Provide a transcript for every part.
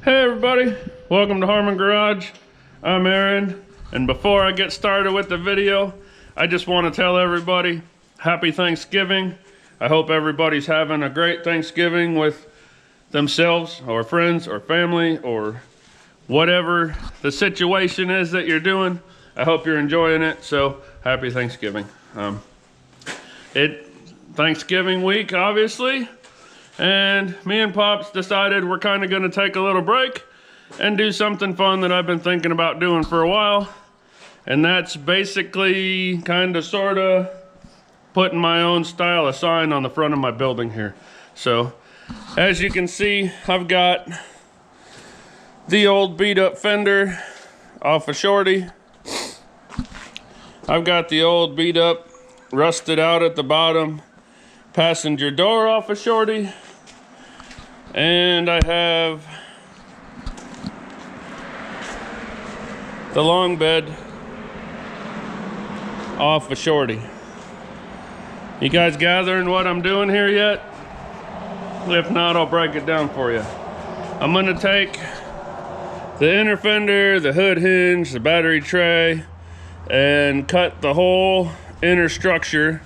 Hey everybody, welcome to Harmon Garage. I'm Aaron, and before I get started with the video, I just want to tell everybody happy Thanksgiving. I hope everybody's having a great Thanksgiving with themselves or friends or family or whatever the situation is that you're doing. I hope you're enjoying it, so happy Thanksgiving. Thanksgiving week, obviously. And me and Pops decided we're kind of going to take a little break and do something fun that I've been thinking about doing for a while. And that's basically kind of sort of putting my own style of sign on the front of my building here. So as you can see, I've got the old beat up fender off a Shorty. I've got the old beat up, rusted out at the bottom passenger door off a Shorty. And I have the long bed off a Shorty. You guys gathering what I'm doing here yet? If not, I'll break it down for you. I'm gonna take the inner fender, the hood hinge, the battery tray, and cut the whole inner structure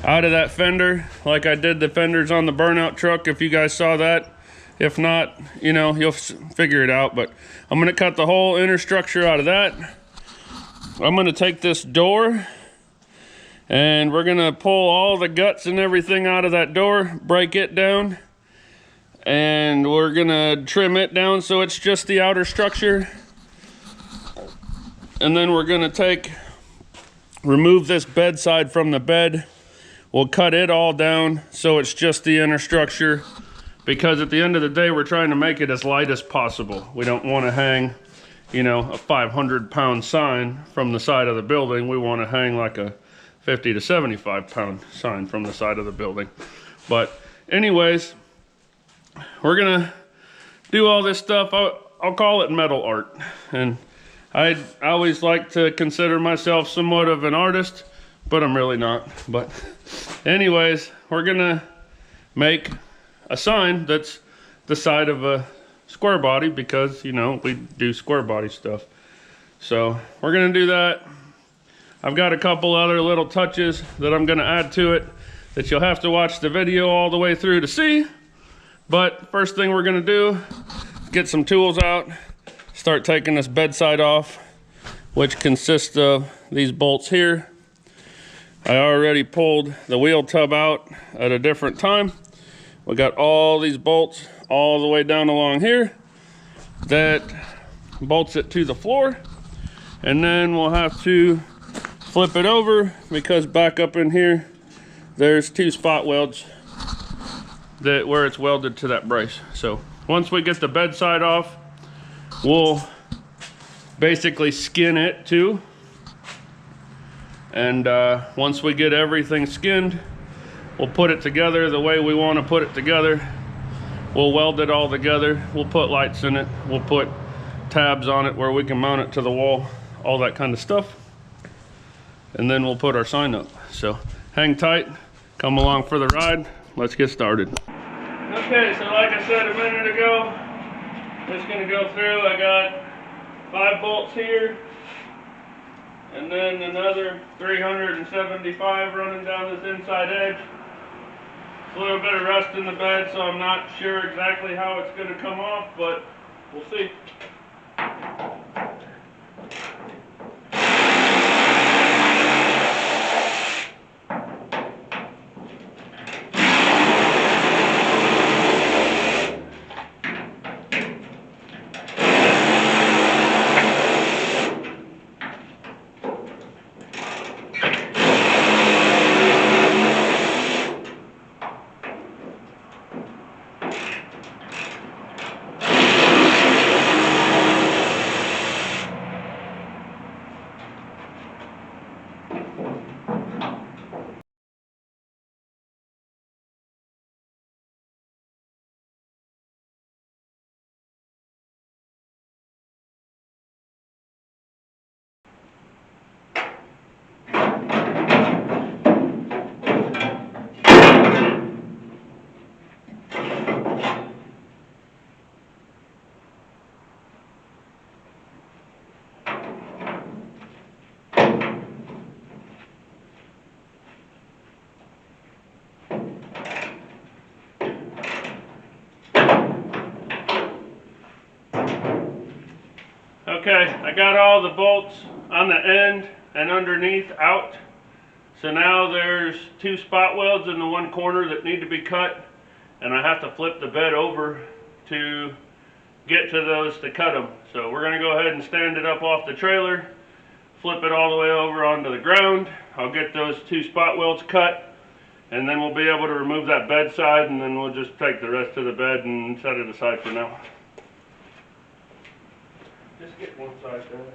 out of that fender like I did the fenders on the burnout truck, if you guys saw that. If not, you know, you'll figure it out. But I'm gonna cut the whole inner structure out of that. I'm gonna take this door and we're gonna pull all the guts and everything out of that door, break it down, and we're gonna trim it down so it's just the outer structure. And then we're gonna remove this bedside from the bed. We'll cut it all down so it's just the inner structure, because at the end of the day, we're trying to make it as light as possible. We don't want to hang, you know, a 500-pound sign from the side of the building. We want to hang like a 50 to 75-pound sign from the side of the building. But anyways, we're gonna do all this stuff. I'll call it metal art. And I always like to consider myself somewhat of an artist, but I'm really not. But anyways, we're gonna make a sign that's the side of a square body, because, you know, we do square body stuff. So we're gonna do that. I've got a couple other little touches that I'm gonna add to it that you'll have to watch the video all the way through to see. But first thing we're gonna do is get some tools out, start taking this bedside off, which consists of these bolts here. I already pulled the wheel tub out at a different time. We got all these bolts all the way down along here that bolts it to the floor. And then we'll have to flip it over, because back up in here, there's 2 spot welds where it's welded to that brace. So once we get the bedside off, we'll basically skin it too. And once we get everything skinned, we'll put it together the way we want to put it together. We'll weld it all together. We'll put lights in it. We'll put tabs on it where we can mount it to the wall, all that kind of stuff. And then we'll put our sign up. So hang tight, come along for the ride. Let's get started. Okay, so like I said a minute ago, just gonna go through. I got 5 bolts here, and then another 375 running down this inside edge. A little bit of rust in the bed, so I'm not sure exactly how it's going to come off, but we'll see. Okay, I got all the bolts on the end and underneath out. So now there's 2 spot welds in the one corner that need to be cut, and I have to flip the bed over to get to those to cut them. So we're going to go ahead and stand it up off the trailer, flip it all the way over onto the ground. I'll get those 2 spot welds cut, and then we'll be able to remove that bed side, and then we'll just take the rest of the bed and set it aside for now. Just get one side done.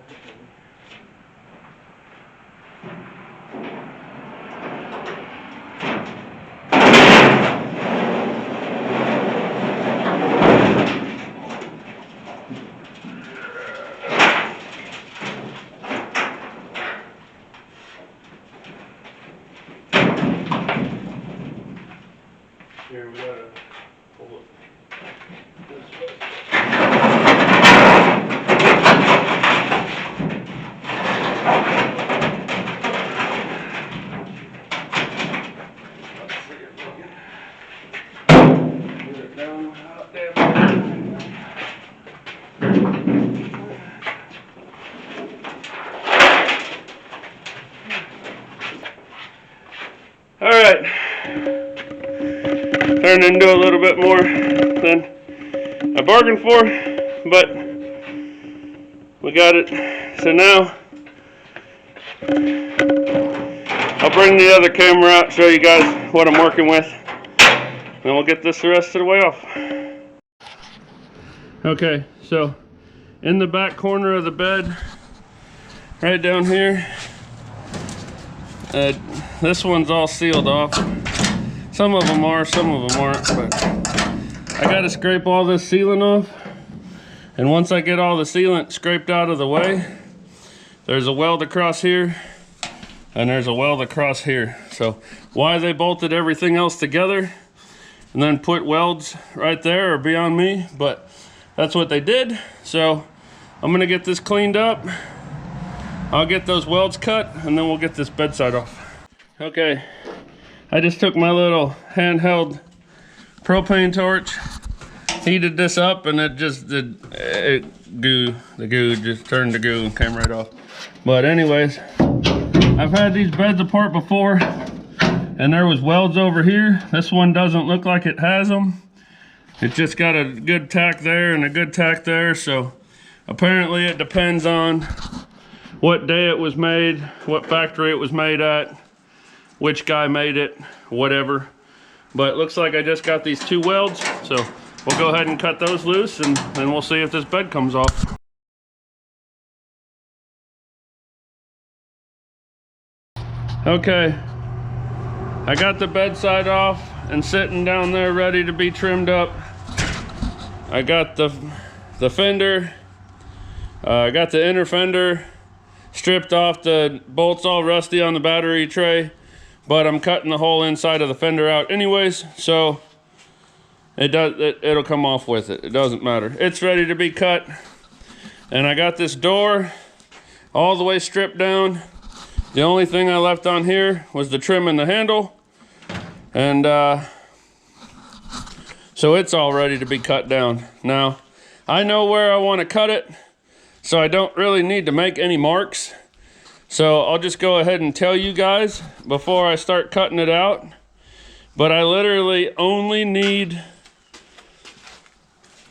Here we gotta pull it this way. All right. Turned into a little bit more than I bargained for, but we got it. So now I'll bring the other camera out, show you guys what I'm working with, and we'll get this the rest of the way off. Okay, so in the back corner of the bed, right down here, this one's all sealed off. Some of them are, some of them aren't, but I gotta scrape all this sealant off. And once I get all the sealant scraped out of the way, there's a weld across here, and there's a weld across here. So why they bolted everything else together and then put welds right there are beyond me, but that's what they did. So I'm gonna get this cleaned up. I'll get those welds cut, and then we'll get this bedside off. Okay. I just took my little handheld propane torch, heated this up, and it just did the goo just turned to goo and came right off. But anyways, I've had these beds apart before, and there was welds over here. This one doesn't look like it has them. It just got a good tack there and a good tack there. So apparently it depends on what day it was made, what factory it was made at, which guy made it, whatever. But it looks like I just got these 2 welds, so we'll go ahead and cut those loose, and then we'll see if this bed comes off. Okay, I got the bedside off and sitting down there ready to be trimmed up. I got the fender, I got the inner fender stripped off, the bolts all rusty on the battery tray, but I'm cutting the whole inside of the fender out anyways, so it'll come off with it. It doesn't matter. It's ready to be cut. And I got this door all the way stripped down. The only thing I left on here was the trim and the handle. And so it's all ready to be cut down. Now, I know where I want to cut it, so I don't really need to make any marks. So I'll just go ahead and tell you guys before I start cutting it out. But I literally only need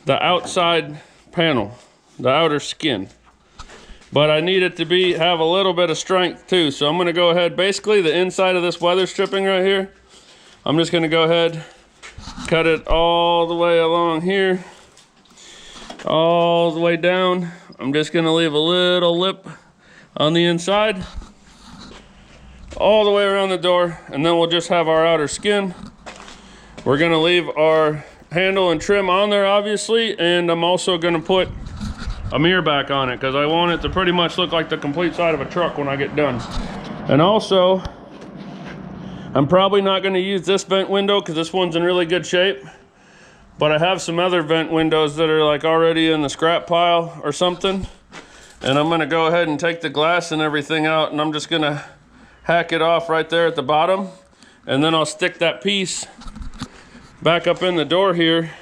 the outside panel, the outer skin. But I need it to have a little bit of strength too. So I'm gonna go ahead, basically the inside of this weather stripping right here, I'm just gonna go ahead, cut it all the way along here, all the way down. I'm just gonna leave a little lip on the inside, all the way around the door, and then we'll just have our outer skin. We're gonna leave our handle and trim on there, obviously, and I'm also gonna put a mirror back on it because I want it to pretty much look like the complete side of a truck when I get done. And also, I'm probably not gonna use this vent window because this one's in really good shape, but I have some other vent windows that are like already in the scrap pile or something. And I'm gonna go ahead and take the glass and everything out, and I'm just gonna hack it off right there at the bottom. And then I'll stick that piece back up in the door here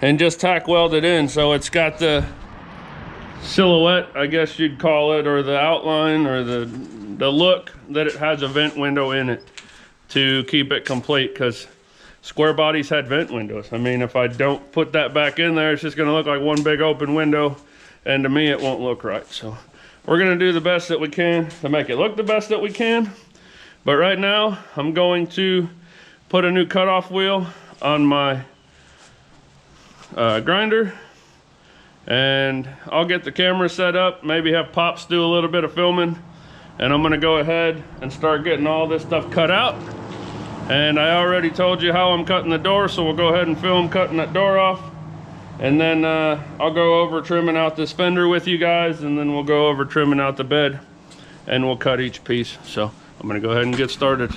and just tack weld it in. So it's got the silhouette, I guess you'd call it, or the outline, or the look that it has a vent window in it to keep it complete, because square bodies had vent windows. I mean, if I don't put that back in there, it's just gonna look like one big open window, and to me it won't look right. So we're gonna do the best that we can to make it look the best that we can. But right now I'm going to put a new cutoff wheel on my grinder, and I'll get the camera set up, maybe have Pops do a little bit of filming, and I'm gonna go ahead and start getting all this stuff cut out. And I already told you how I'm cutting the door, so we'll go ahead and film cutting that door off. And then I'll go over trimming out this fender with you guys, and then we'll go over trimming out the bed, and we'll cut each piece. So I'm gonna go ahead and get started.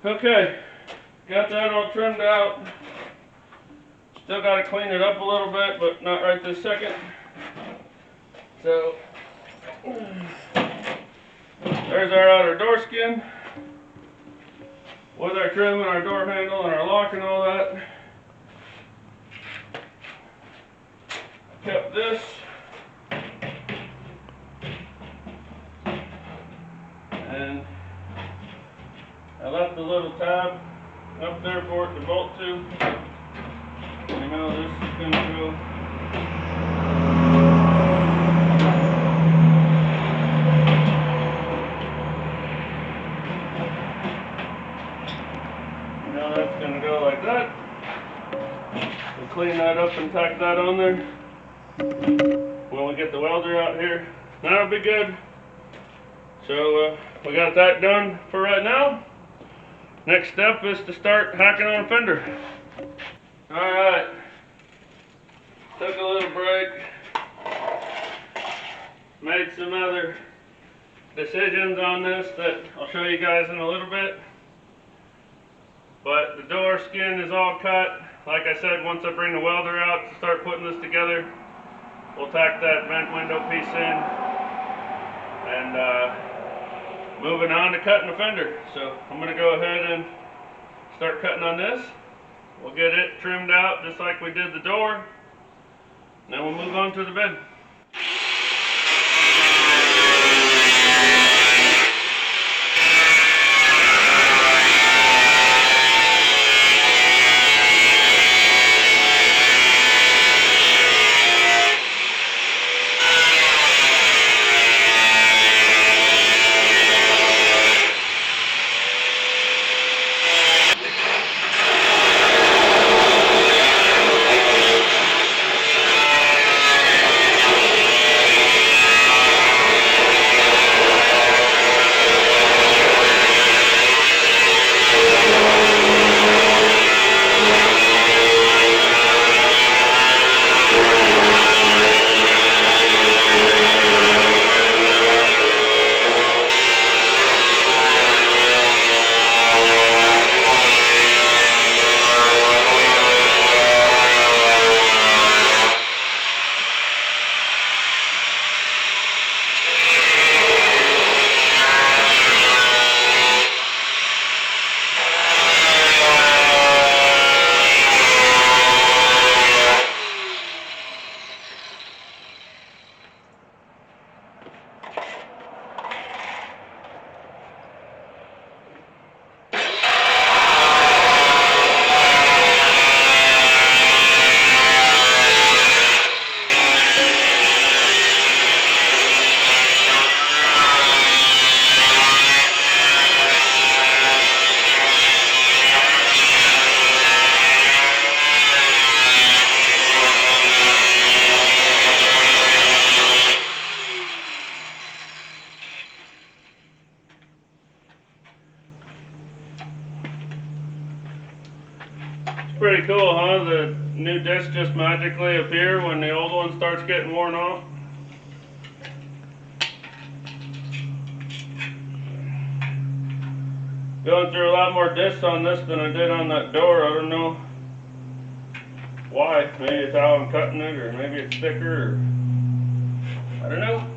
Okay, got that all trimmed out. Still got to clean it up a little bit, but not right this second. So, there's our outer door skin with our trim and our door handle and our lock and all that. Kept this. And I left a little tab up there for it to bolt to. You know, this is going to go. You know, that's going to go like that. We'll clean that up and tack that on there. When we get the welder out here, that'll be good. So we got that done for right now. Next step is to start hacking on a fender. Alright, took a little break, made some other decisions on this that I'll show you guys in a little bit. But the door skin is all cut. Like I said, once I bring the welder out to start putting this together, we'll tack that vent window piece in, and moving on to cutting the fender. So I'm going to go ahead and start cutting on this. We'll get it trimmed out just like we did the door. Then we'll move on to the bed. Pretty cool, huh? The new disc just magically appear when the old one starts getting worn off. Going through a lot more discs on this than I did on that door. I don't know why. Maybe it's how I'm cutting it, or maybe it's thicker, or I don't know.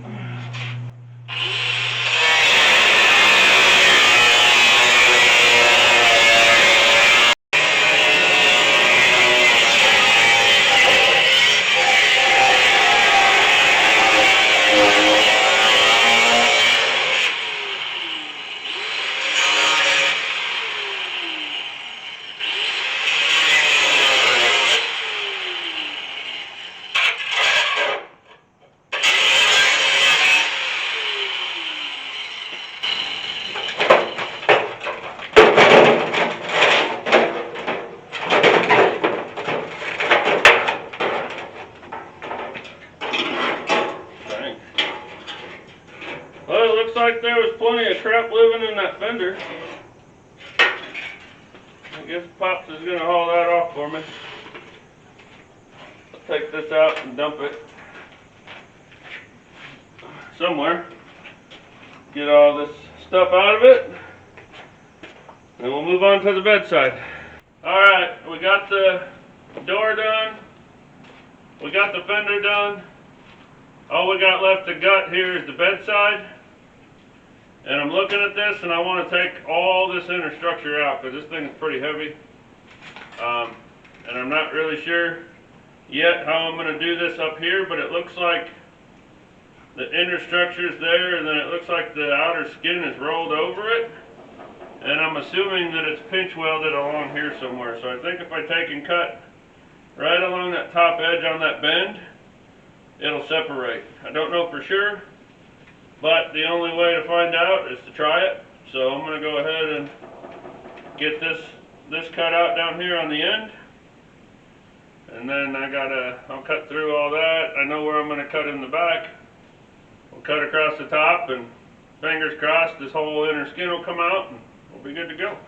Well, it looks like there was plenty of crap living in that fender. I guess Pops is going to haul that off for me. I'll take this out and dump it somewhere. Get all this stuff out of it. And we'll move on to the bedside. Alright, we got the door done. We got the fender done. All we got left to gut here is the bedside. And I'm looking at this and I want to take all this inner structure out because this thing is pretty heavy. And I'm not really sure yet how I'm going to do this up here, but it looks like the inner structure is there and then it looks like the outer skin is rolled over it. And I'm assuming that it's pinch welded along here somewhere. So I think if I take and cut right along that top edge on that bend, it'll separate. I don't know for sure, but the only way to find out is to try it. So I'm going to go ahead and get this cut out down here on the end. And then I'll cut through all that. I know where I'm going to cut in the back. We'll cut across the top and fingers crossed this whole inner skin will come out and we'll be good to go.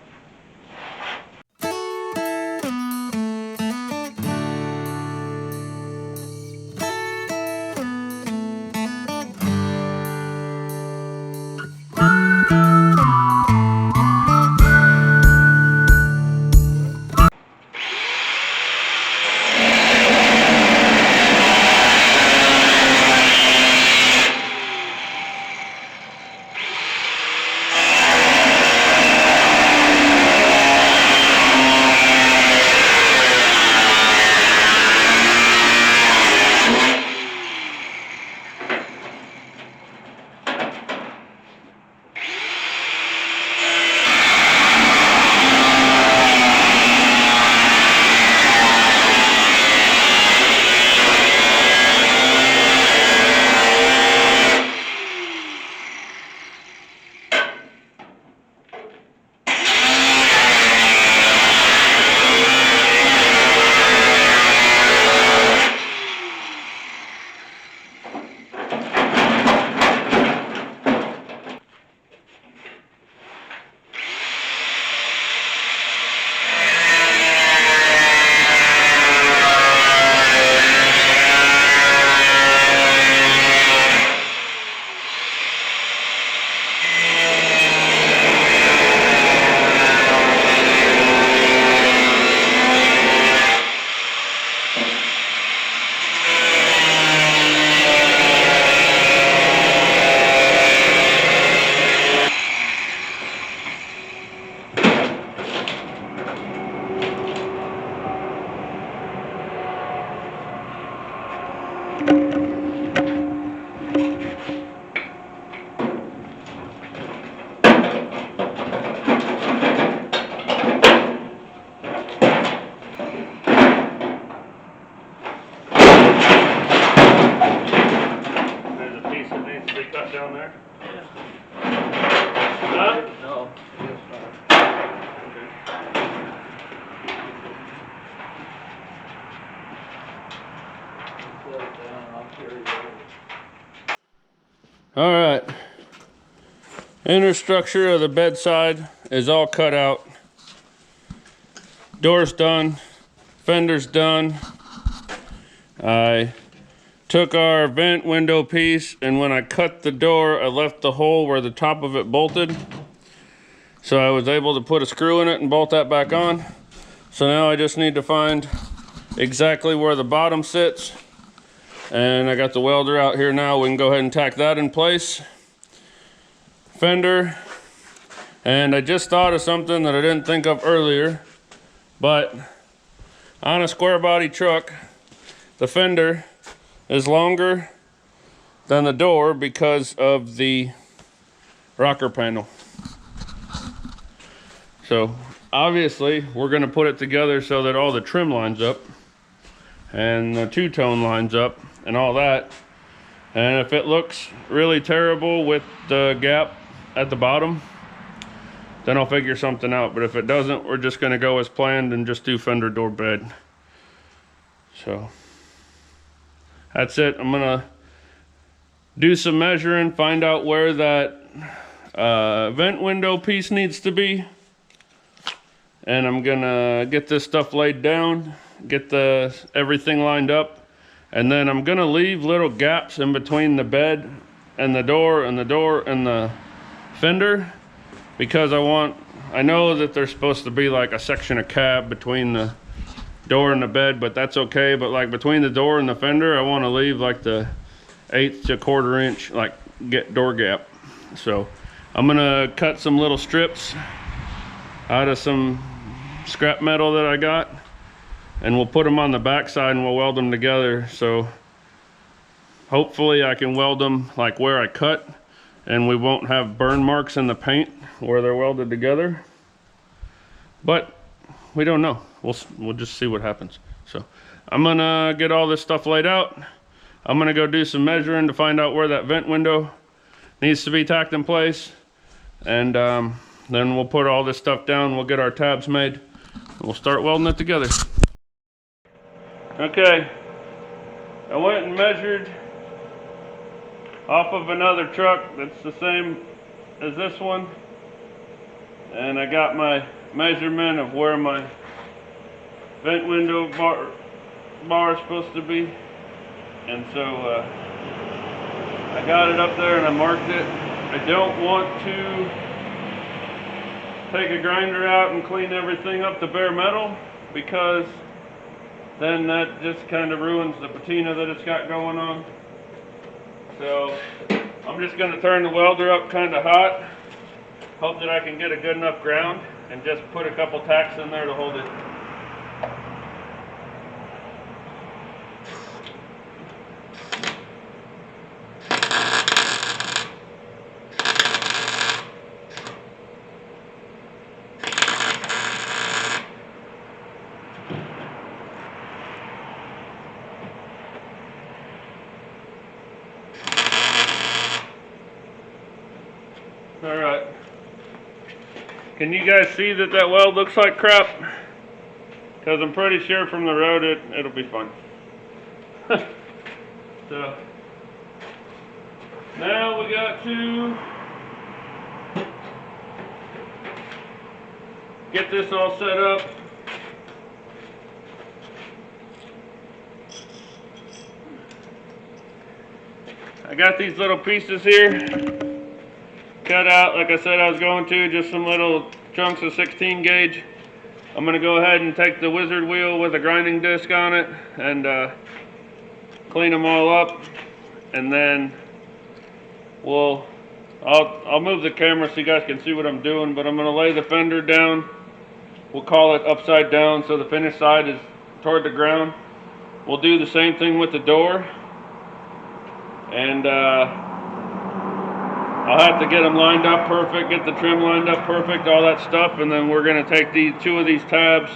There's a piece that needs to be cut down there. Yeah. Huh? No. All right. Inner structure of the bedside is all cut out. Door's done. Fender's done. I took our vent window piece, and when I cut the door, I left the hole where the top of it bolted. So I was able to put a screw in it and bolt that back on. So now I just need to find exactly where the bottom sits. And I got the welder out here now. We can go ahead and tack that in place. Fender. And I just thought of something that I didn't think of earlier. But on a square body truck, the fender is longer than the door because of the rocker panel. So obviously we're going to put it together so that all the trim lines up and the two-tone lines up and all that. And if it looks really terrible with the gap at the bottom, then I'll figure something out. But if it doesn't, we're just going to go as planned and just do fender door bed. So that's it. I'm gonna do some measuring, find out where that vent window piece needs to be, and I'm gonna get this stuff laid down, get everything lined up, and then I'm gonna leave little gaps in between the bed and the door and the door and the fender, because I know that there's supposed to be like a section of cab between the door and the bed, but that's okay. But like between the door and the fender, I want to leave like the 1/8 to 1/4 inch like door gap. So I'm gonna cut some little strips out of some scrap metal that I got, and we'll put them on the back side and we'll weld them together. So hopefully I can weld them like where I cut, and we won't have burn marks in the paint where they're welded together. But we don't know. We'll just see what happens. So I'm gonna get all this stuff laid out. I'm gonna go do some measuring to find out where that vent window needs to be tacked in place, and then we'll put all this stuff down. We'll get our tabs made, and we'll start welding it together. Okay, I went and measured off of another truck that's the same as this one, and I got my measurement of where my vent window bar is supposed to be, and so I got it up there and I marked it. I don't want to take a grinder out and clean everything up to bare metal, because then that just kind of ruins the patina that it's got going on. So I'm just going to turn the welder up kind of hot, hope that I can get a good enough ground, and just put a couple tacks in there to hold it. All right. Can you guys see that weld looks like crap? Because I'm pretty sure from the road it'll be fun. So now we got to get this all set up. I got these little pieces here cut out, like I said I was going to, just some little chunks of 16 gauge. I'm going to go ahead and take the wizard wheel with a grinding disc on it and clean them all up, and then I'll move the camera so you guys can see what I'm doing, but I'm going to lay the fender down. We'll call it upside down so the finished side is toward the ground. We'll do the same thing with the door. And I'll have to get them lined up perfect, get the trim lined up perfect, all that stuff, and then we're going to take two of these tabs,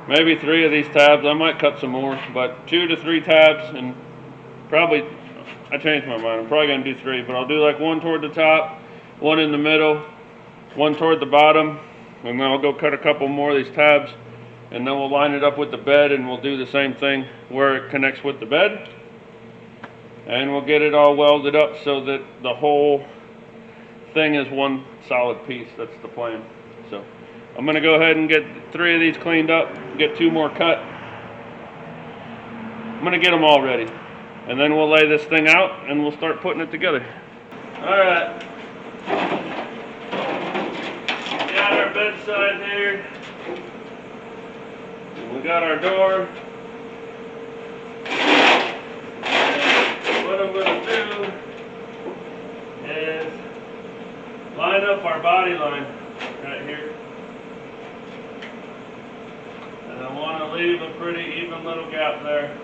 maybe 3 of these tabs. I might cut some more, but 2 to 3 tabs, and probably, I changed my mind, I'm probably going to do 3, but I'll do like 1 toward the top, 1 in the middle, 1 toward the bottom, and then I'll go cut a couple more of these tabs, and then we'll line it up with the bed, and we'll do the same thing where it connects with the bed. And we'll get it all welded up so that the whole thing is one solid piece. That's the plan. So I'm going to go ahead and get 3 of these cleaned up, get 2 more cut. I'm going to get them all ready. And then we'll lay this thing out and we'll start putting it together. Alright. Got our bedside here. We got our door. What I'm going to do is line up our body line right here. And I want to leave a pretty even little gap there.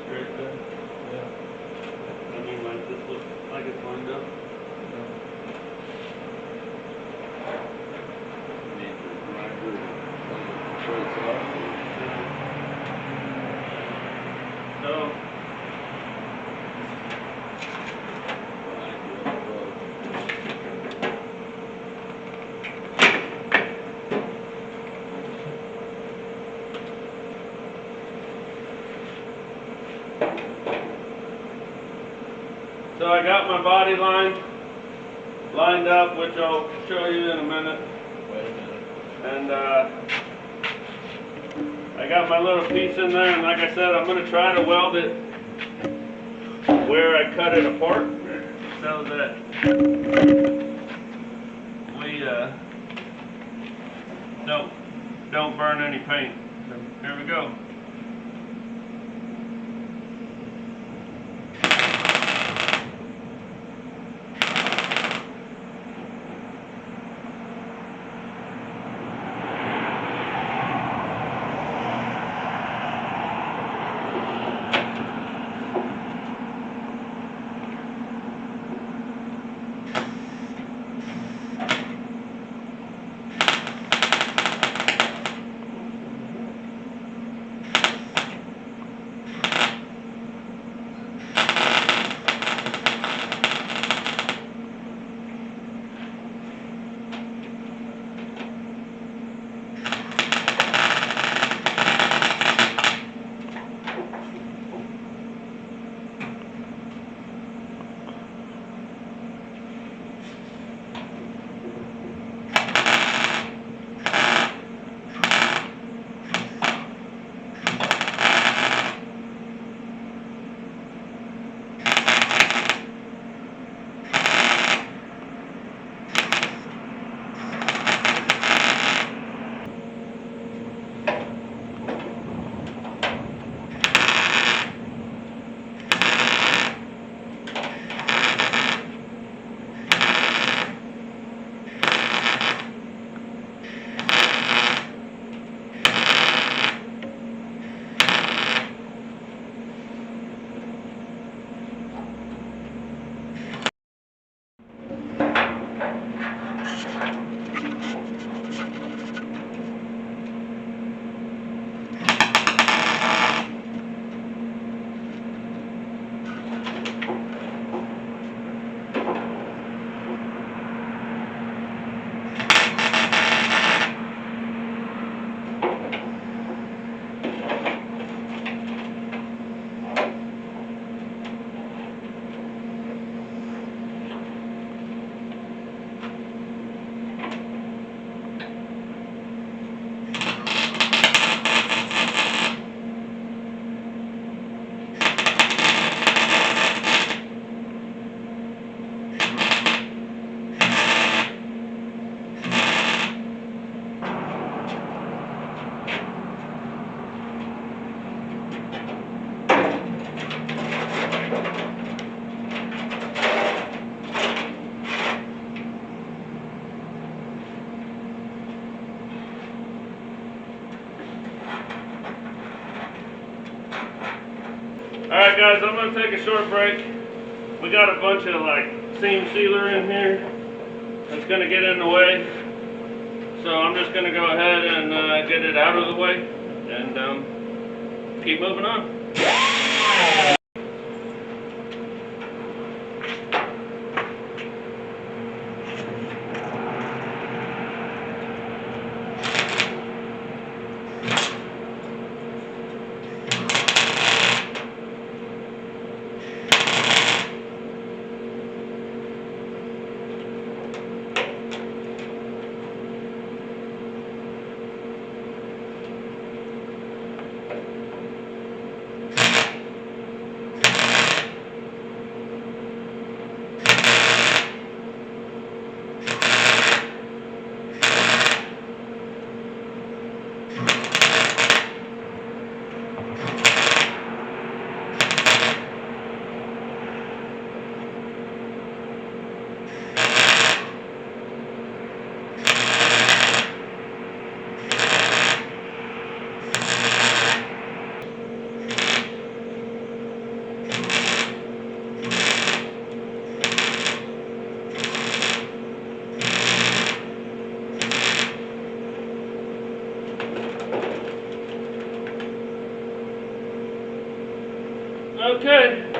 Straight there? Yeah. I mean, like this looks like it's lined up. So I got my body line lined up, which I'll show you in a minute. Wait a minute. And I got my little piece in there, and like I said, I'm going to try to weld it where I cut it apart so that we don't burn any paint. So here we go. Alright guys, I'm going to take a short break. We got a bunch of like seam sealer in here that's going to get in the way. So I'm just going to go ahead and get it out of the way and keep moving on. Okay,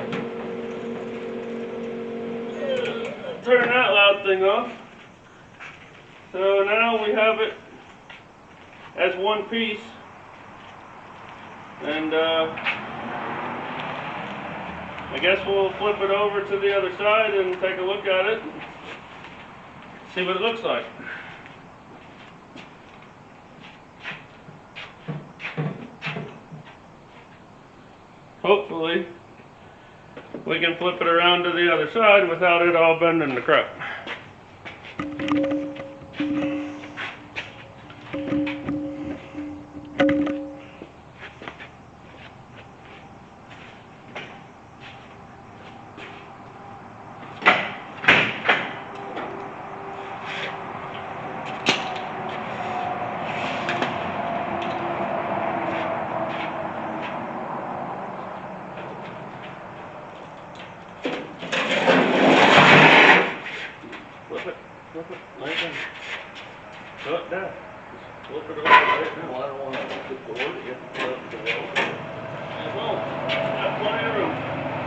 turn that loud thing off. So now we have it as one piece, and I guess we'll flip it over to the other side and take a look at it, see what it looks like. Hopefully we can flip it around to the other side without it all bending to crap. Flip it, lay it down. Throw it down. Just flip it over, lay it down. Well, I don't want to flip the door to get the flip to the wall. It won't. That's plenty of room.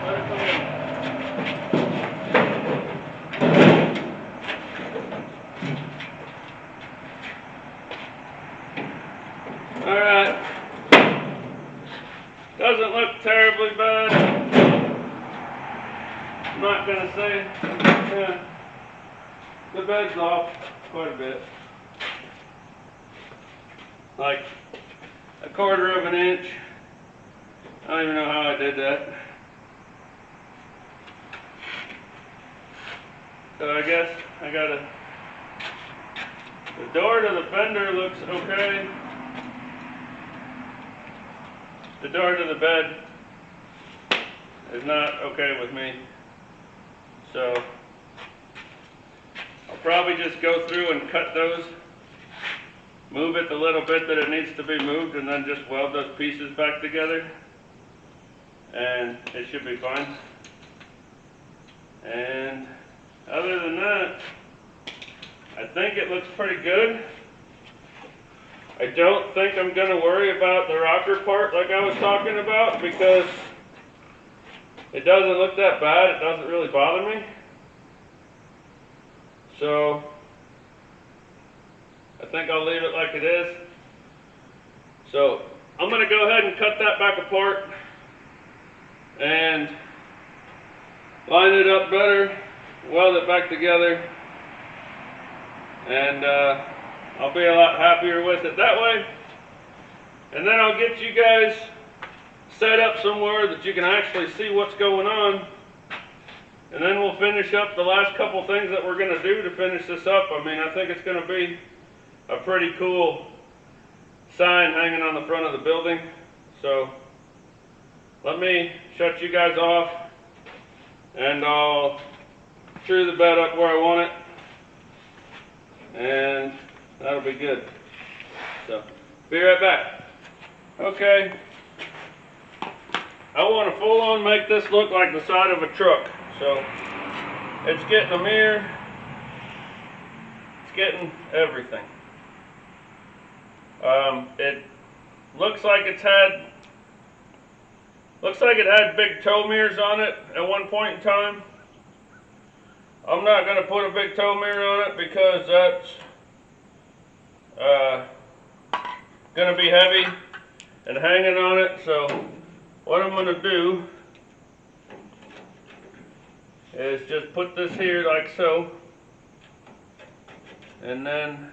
Let it come in. Alright. Doesn't look terribly bad. I'm not going to say. Yeah. The bed's off quite a bit. Like a 1/4 of an inch. I don't even know how I did that. So I guess I gotta, the door to the fender looks okay. The door to the bed is not okay with me. So I'll probably just go through and cut those, move it the little bit that it needs to be moved, and then just weld those pieces back together, and it should be fine. And other than that, I think it looks pretty good. I don't think I'm going to worry about the rocker part like I was talking about, because it doesn't look that bad. It doesn't really bother me. So I think I'll leave it like it is. So I'm going to go ahead and cut that back apart and line it up better, weld it back together, and I'll be a lot happier with it that way. And then I'll get you guys set up somewhere that you can actually see what's going on. And then we'll finish up the last couple things that we're going to do to finish this up. I mean, I think it's going to be a pretty cool sign hanging on the front of the building. So let me shut you guys off, and I'll screw the bed up where I want it, and that'll be good. So be right back. Okay, I want to full on make this look like the side of a truck. So it's getting a mirror, it's getting everything. It looks like it had big toe mirrors on it at one point in time. I'm not going to put a big toe mirror on it because that's going to be heavy and hanging on it. So what I'm going to do is just put this here like so, and then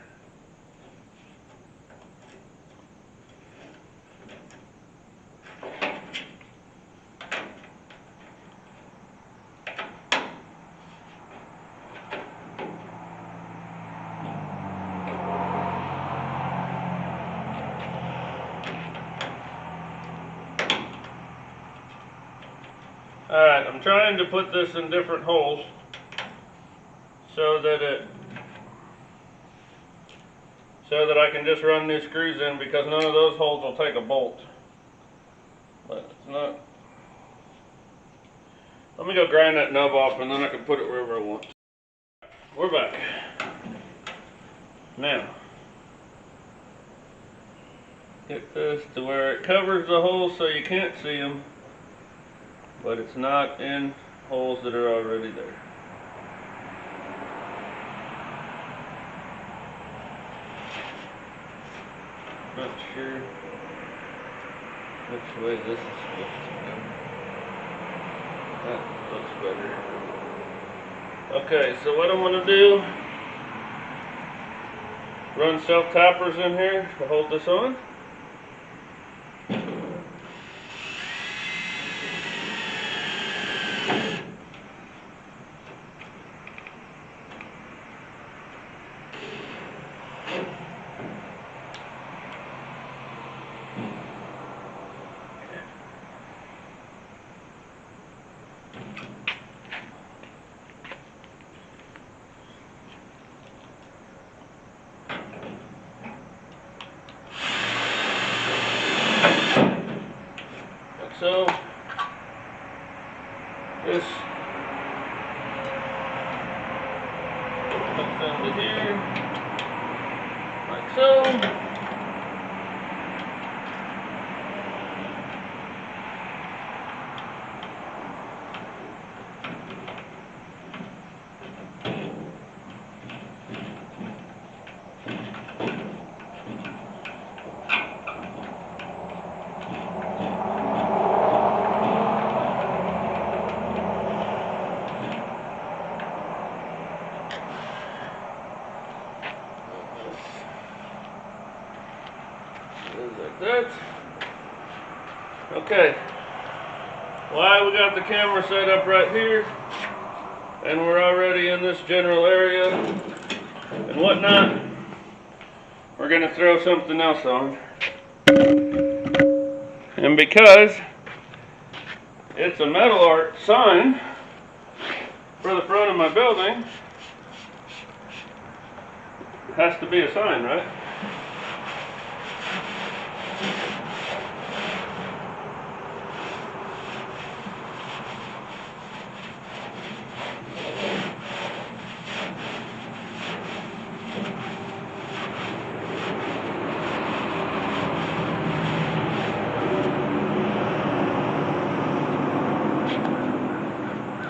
alright, I'm trying to put this in different holes so that I can just run new screws in, because none of those holes will take a bolt. But it's not. Let me go grind that nub off and then I can put it wherever I want. We're back. Now, get this to where it covers the holes so you can't see them, but it's not in holes that are already there. Not sure which way this is supposed to go. That looks better. Okay, so what I'm going to do, run self-tappers in here to hold this on. So, this comes into here, like so. Like that. Okay. Why we got the camera set up right here, and we're already in this general area and whatnot, we're going to throw something else on. And because it's a metal art sign for the front of my building, it has to be a sign, right?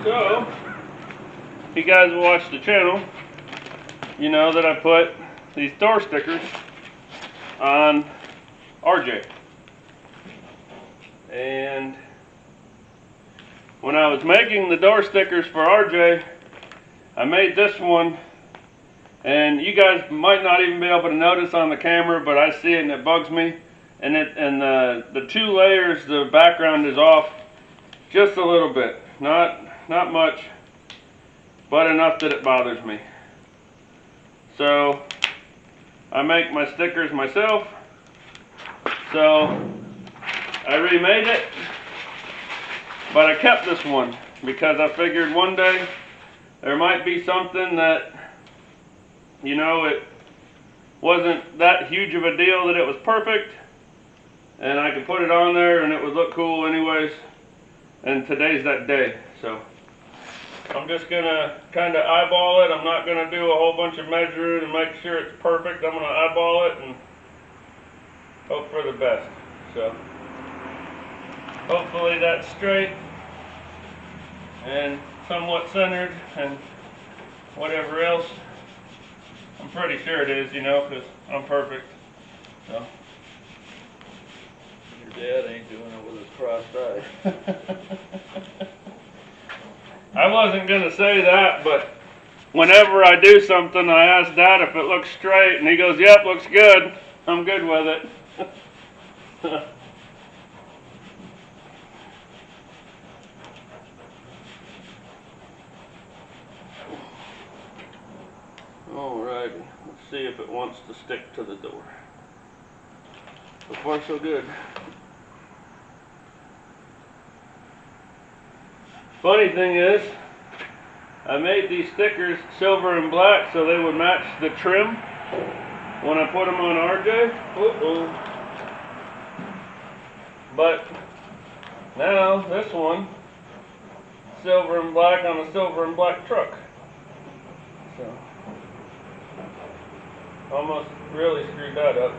So, if you guys watch the channel, you know that I put these door stickers on RJ. And when I was making the door stickers for RJ, I made this one, and you guys might not even be able to notice on the camera, but I see it and it bugs me. And the two layers, the background is off just a little bit, not much, but enough that it bothers me. So I make my stickers myself. So I remade it, but I kept this one because I figured one day there might be something that, you know, it wasn't that huge of a deal that it was perfect, and I could put it on there and it would look cool anyways. And today's that day, so I'm just gonna kind of eyeball it. I'm not gonna do a whole bunch of measuring and make sure it's perfect. I'm gonna eyeball it and hope for the best. So hopefully that's straight and somewhat centered and whatever else. I'm pretty sure it is, you know, because I'm perfect. So. Your dad ain't doing it with his crossed eye. I wasn't going to say that, but whenever I do something, I ask Dad if it looks straight, and he goes, "Yep, looks good. I'm good with it." Alrighty, let's see if it wants to stick to the door. So far, so good. Funny thing is, I made these stickers silver and black so they would match the trim when I put them on RJ. But now this one, silver and black on a silver and black truck. So almost really screwed that up.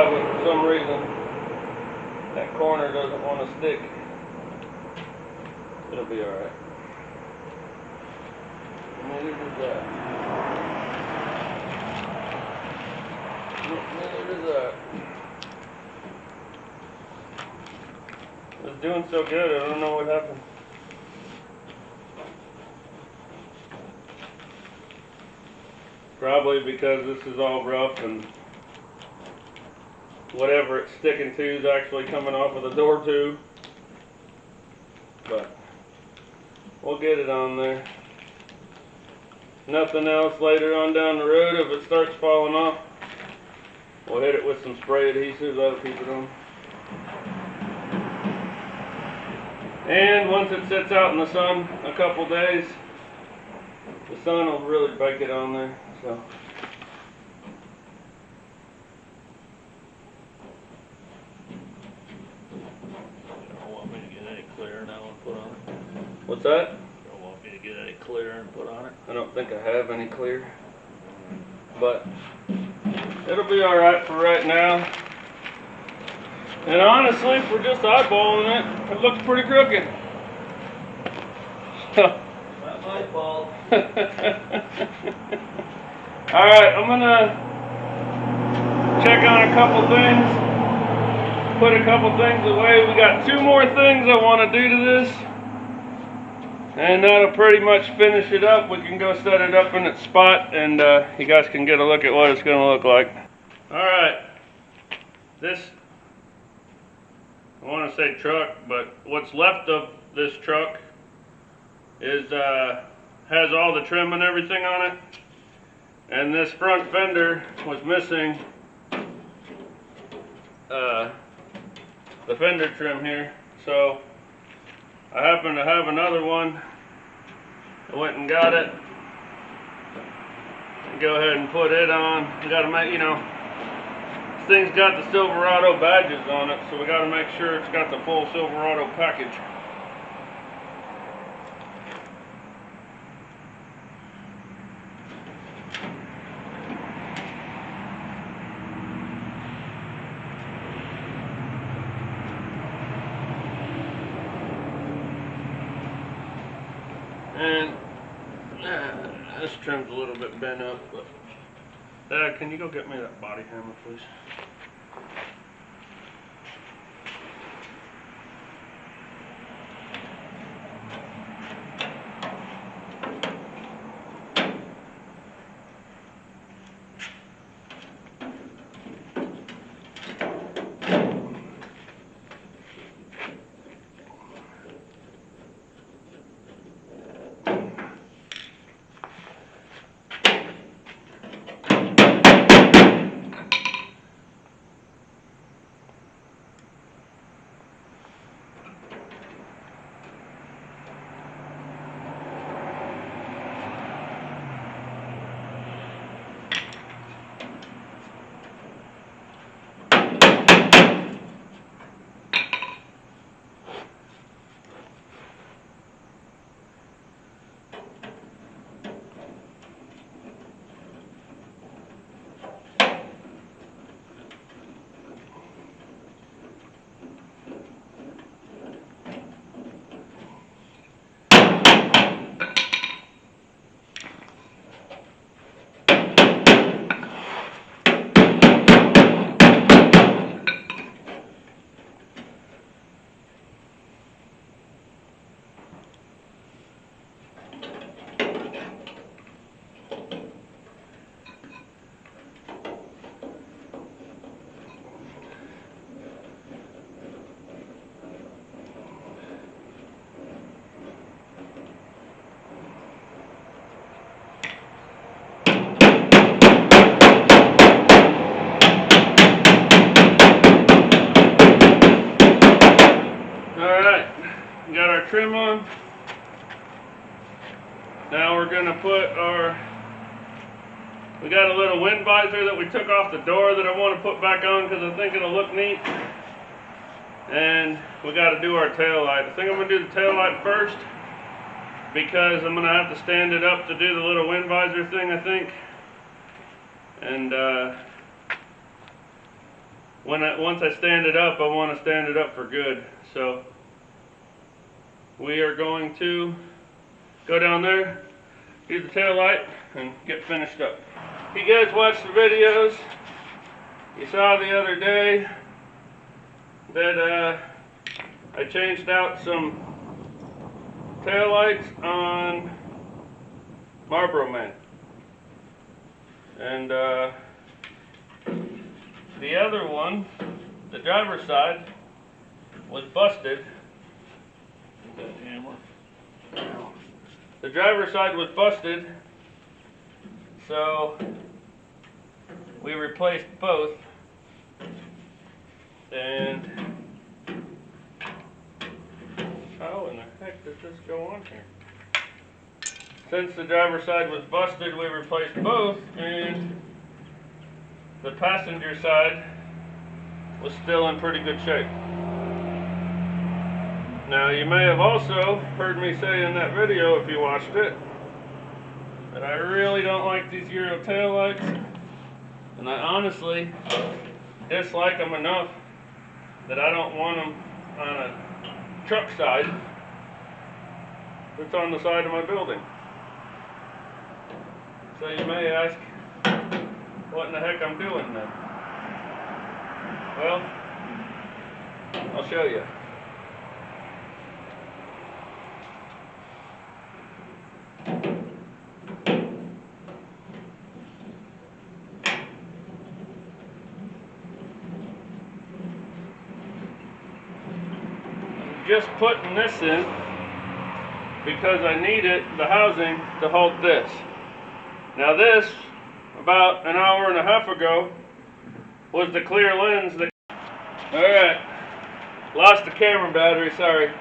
For some reason that corner doesn't want to stick. It'll be alright. Neither does that. Neither does that. It was doing so good, I don't know what happened. Probably because this is all rough and whatever it's sticking to is actually coming off of the door too. But we'll get it on there. Nothing else later on down the road. If it starts falling off, we'll hit it with some spray adhesive. That'll keep it on. And once it sits out in the sun a couple days, the sun will really bake it on there. So. What's that? You don't want me to get any clear and put on it? I don't think I have any clear, but it'll be alright for right now. And honestly, if we're just eyeballing it, it looks pretty crooked. So. Not my fault. Alright, I'm gonna check on a couple things, put a couple things away. We got 2 more things I want to do to this. And that'll pretty much finish it up. We can go set it up in its spot and you guys can get a look at what it's going to look like. Alright, this, I want to say truck, but what's left of this truck is has all the trim and everything on it. And this front fender was missing the fender trim here. So I happen to have another one. I went and got it. And go ahead and put it on. We gotta make, you know, this thing's got the Silverado badges on it, so we gotta make sure it's got the full Silverado package. And this trim's a little bit bent up, but Dad, can you go get me that body hammer, please? Now we're gonna put we got a little wind visor that we took off the door that I want to put back on because I think it'll look neat. And we got to do our tail light. I think I'm gonna do the tail light first because I'm gonna have to stand it up to do the little wind visor thing, I think. And once I stand it up, I want to stand it up for good. So we are going to go down there, do the tail light, and get finished up. If you guys watched the videos, you saw the other day that I changed out some tail lights on Marlboro Man. And the other one, the driver's side, was busted. That hammer. The driver's side was busted, so we replaced both. And how in the heck does this go on here? Since the driver's side was busted, we replaced both, and the passenger side was still in pretty good shape. Now, you may have also heard me say in that video, if you watched it, that I really don't like these Euro taillights, and I honestly dislike them enough that I don't want them on a truck side that's on the side of my building. So you may ask, what in the heck I'm doing then? Well, I'll show you. Just putting this in because I needed the housing to hold this. Now this, about an hour and a half ago, was the clear lens that... Alright, lost the camera battery, sorry.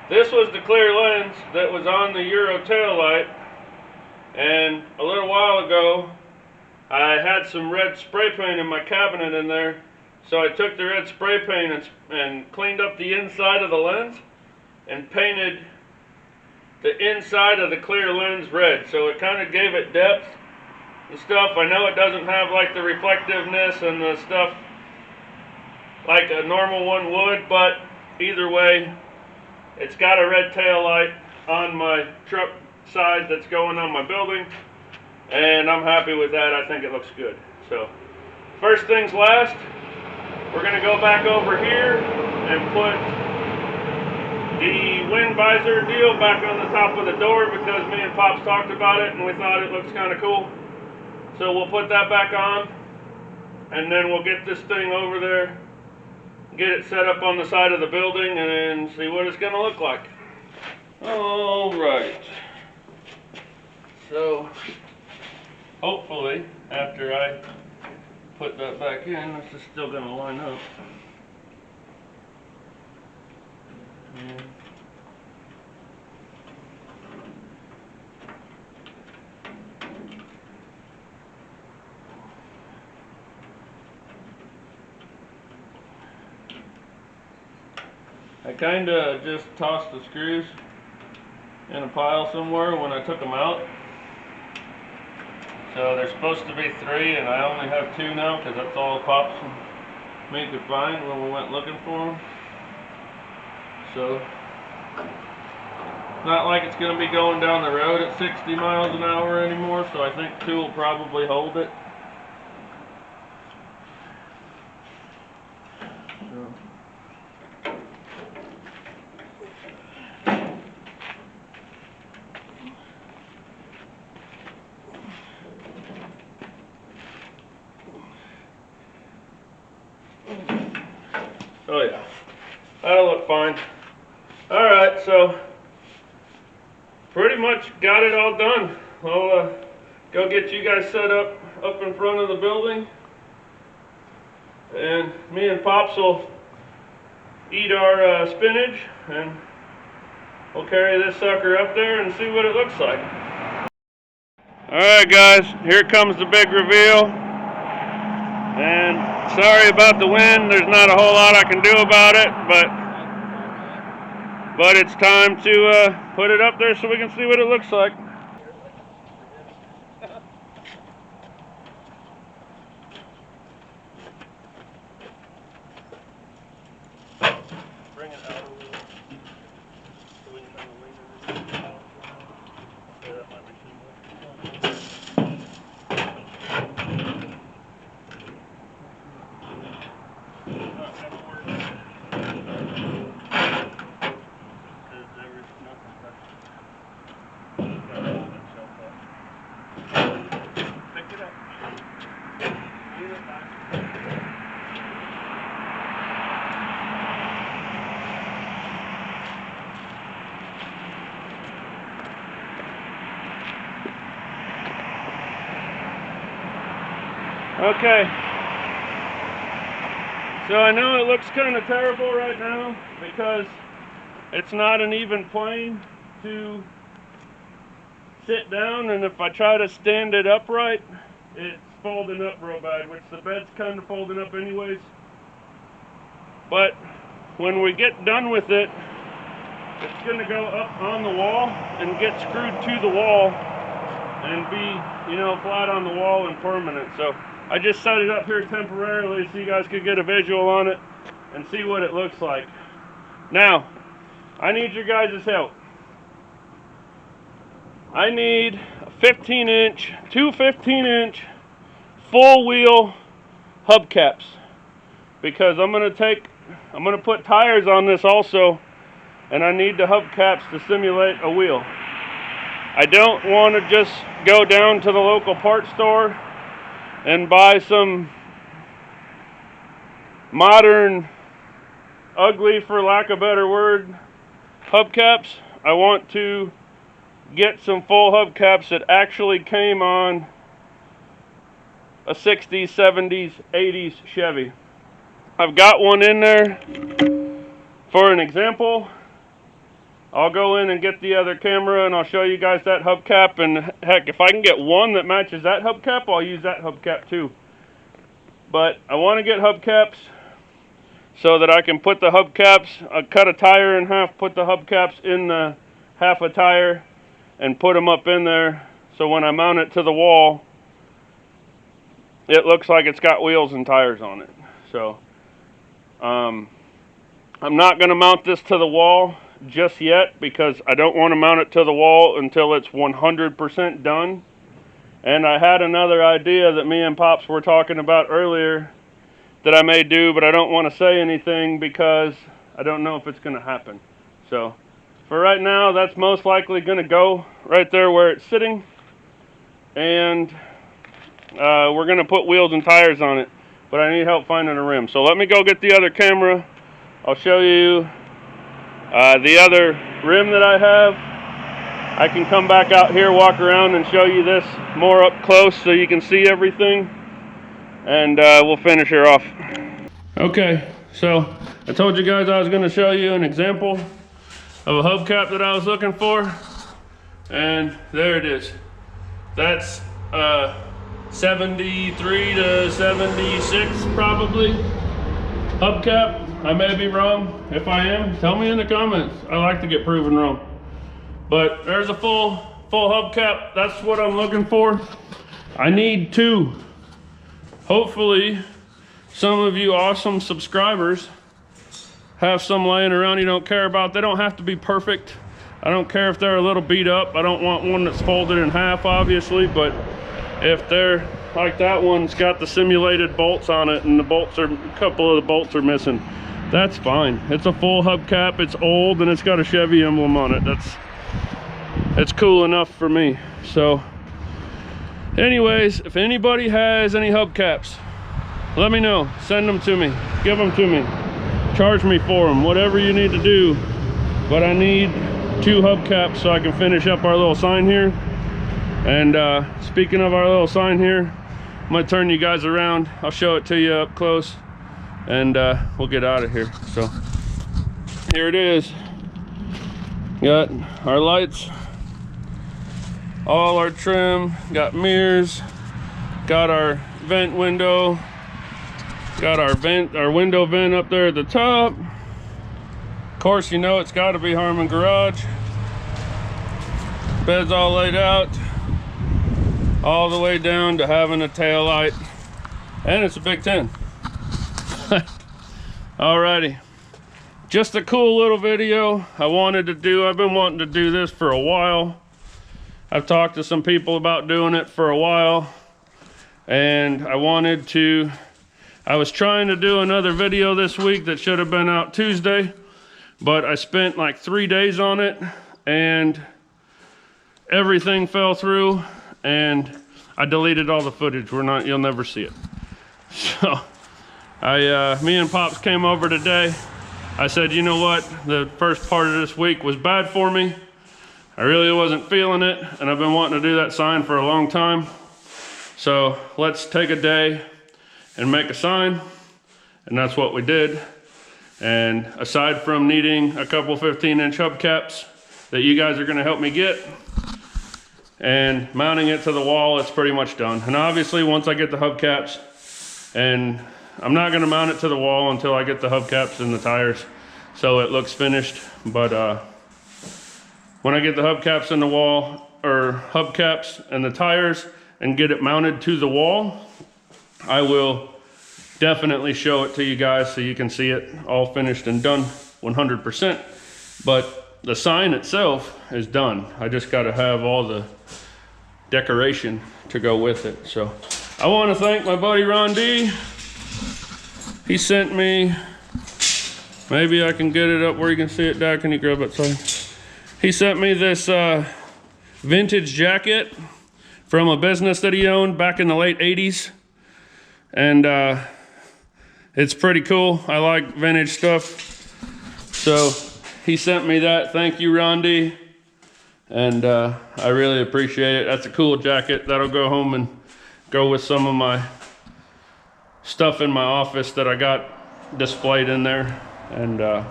This was the clear lens that was on the Euro taillight, and a little while ago I had some red spray paint in my cabinet in there. So I took the red spray paint and cleaned up the inside of the lens and painted the inside of the clear lens red. So it kind of gave it depth and stuff. I know it doesn't have like the reflectiveness and the stuff like a normal one would, but either way, it's got a red tail light on my truck side that's going on my building, and I'm happy with that. I think it looks good. So first things last, we're going to go back over here and put the wind visor deal back on the top of the door because me and Pops talked about it and we thought it looks kind of cool. So we'll put that back on, and then we'll get this thing over there, get it set up on the side of the building, and see what it's going to look like. Alright. So hopefully after I put that back in, this is still going to line up. And I kind of just tossed the screws in a pile somewhere when I took them out. So there's supposed to be 3, and I only have 2 now because that's all Pops and me could find when we went looking for them. So not like it's going to be going down the road at 60 miles an hour anymore, so I think 2 will probably hold it. So. Oh yeah, that'll look fine. Alright, so pretty much got it all done. I'll go get you guys set up in front of the building, and me and Pops will eat our spinach, and we'll carry this sucker up there and see what it looks like. Alright guys, here comes the big reveal. And sorry about the wind, there's not a whole lot I can do about it, but it's time to put it up there so we can see what it looks like. Bring it out a little so we can kind of lean it. Yeah, that might be too much. Pick it up. Lean it back. Okay, so I know it looks kind of terrible right now because it's not an even plane to sit down, and if I try to stand it upright, it's folding up real bad, which the bed's kind of folding up anyways. But when we get done with it, it's going to go up on the wall and get screwed to the wall and be, you know, flat on the wall and permanent. So I just set it up here temporarily so you guys could get a visual on it and see what it looks like. Now, I need your guys' help. I need a 15-inch, two 15-inch full wheel hubcaps, because I'm gonna put tires on this also, and I need the hubcaps to simulate a wheel. I don't want to just go down to the local parts store and buy some modern, ugly for lack of a better word, hubcaps. I want to get some full hubcaps that actually came on a 60s, 70s, 80s Chevy. I've got one in there for an example. I'll go in and get the other camera and I'll show you guys that hubcap, and heck, if I can get one that matches that hubcap, I'll use that hubcap too. But I want to get hubcaps so that I can put the hubcaps, cut a tire in half, put the hubcaps in the half a tire and put them up in there, so when I mount it to the wall, it looks like it's got wheels and tires on it. So I'm not going to mount this to the wall just yet because I don't want to mount it to the wall until it's 100% done. And I had another idea that me and Pops were talking about earlier that I may do, but I don't want to say anything because I don't know if it's going to happen. So for right now, that's most likely going to go right there where it's sitting, and we're going to put wheels and tires on it, but I need help finding a rim. So let me go get the other camera. I'll show you the other rim that I have. I can come back out here, walk around, and show you this more up close so you can see everything, and we'll finish her off. Okay, so I told you guys I was going to show you an example of a hubcap that I was looking for, and there it is. That's 73 to 76 probably hubcap. I may be wrong. If I am, tell me in the comments. I like to get proven wrong. But there's a full hubcap. That's what I'm looking for. I need two. Hopefully some of you awesome subscribers have some laying around you don't care about. They don't have to be perfect. I don't care if they're a little beat up. I don't want one that's folded in half, obviously, but if they're like that one's got the simulated bolts on it and a couple of the bolts are missing, that's fine. It's a full hubcap, it's old, and it's got a Chevy emblem on it. It's cool enough for me. So anyways, if anybody has any hubcaps, let me know. Send them to me, give them to me, charge me for them, whatever you need to do. But I need two hubcaps so I can finish up our little sign here. And speaking of our little sign here, I'm gonna turn you guys around. I'll show it to you up close, and we'll get out of here. So here it is. Got our lights all our trim, got mirrors, got our vent window, got our window vent up there at the top. Of course, you know it's got to be Harmon Garage. Bed's all laid out, all the way down to having a tail light, and it's a Big 10. Alrighty, just a cool little video I wanted to do. I've been wanting to do this for a while. I've talked to some people about doing it for a while, and I was trying to do another video this week that should have been out Tuesday, but I spent like 3 days on it and everything fell through, and I deleted all the footage. You'll never see it. So me and Pops came over today. I said, you know what? The first part of this week was bad for me. I really wasn't feeling it, and I've been wanting to do that sign for a long time. So let's take a day and make a sign, and that's what we did. And aside from needing a couple 15-inch hubcaps that you guys are gonna help me get, and mounting it to the wall, it's pretty much done. And obviously, once I get the hubcaps, and I'm not gonna mount it to the wall until I get the hubcaps and the tires, so it looks finished. But when I get the hubcaps in the wall, or hubcaps and the tires, and get it mounted to the wall, I will definitely show it to you guys so you can see it all finished and done 100%. But the sign itself is done. I just got to have all the decoration to go with it. So I want to thank my buddy Ron D. He sent me, maybe I can get it up where you can see it. Dad, can you grab that sign? He sent me this vintage jacket from a business that he owned back in the late 80s. And it's pretty cool. I like vintage stuff. So he sent me that. Thank you, Rondi. And I really appreciate it. That's a cool jacket. That'll go home and go with some of my stuff in my office that I got displayed in there. And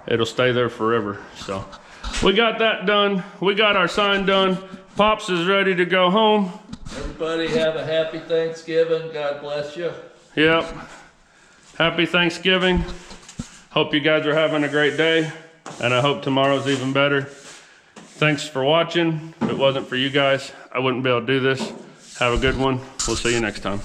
it'll stay there forever. So we got that done. We got our sign done. Pops is ready to go home. Everybody have a happy Thanksgiving. God bless you. Yep. Happy Thanksgiving. Hope you guys are having a great day, and I hope tomorrow's even better. Thanks for watching. If it wasn't for you guys, I wouldn't be able to do this. Have a good one. We'll see you next time.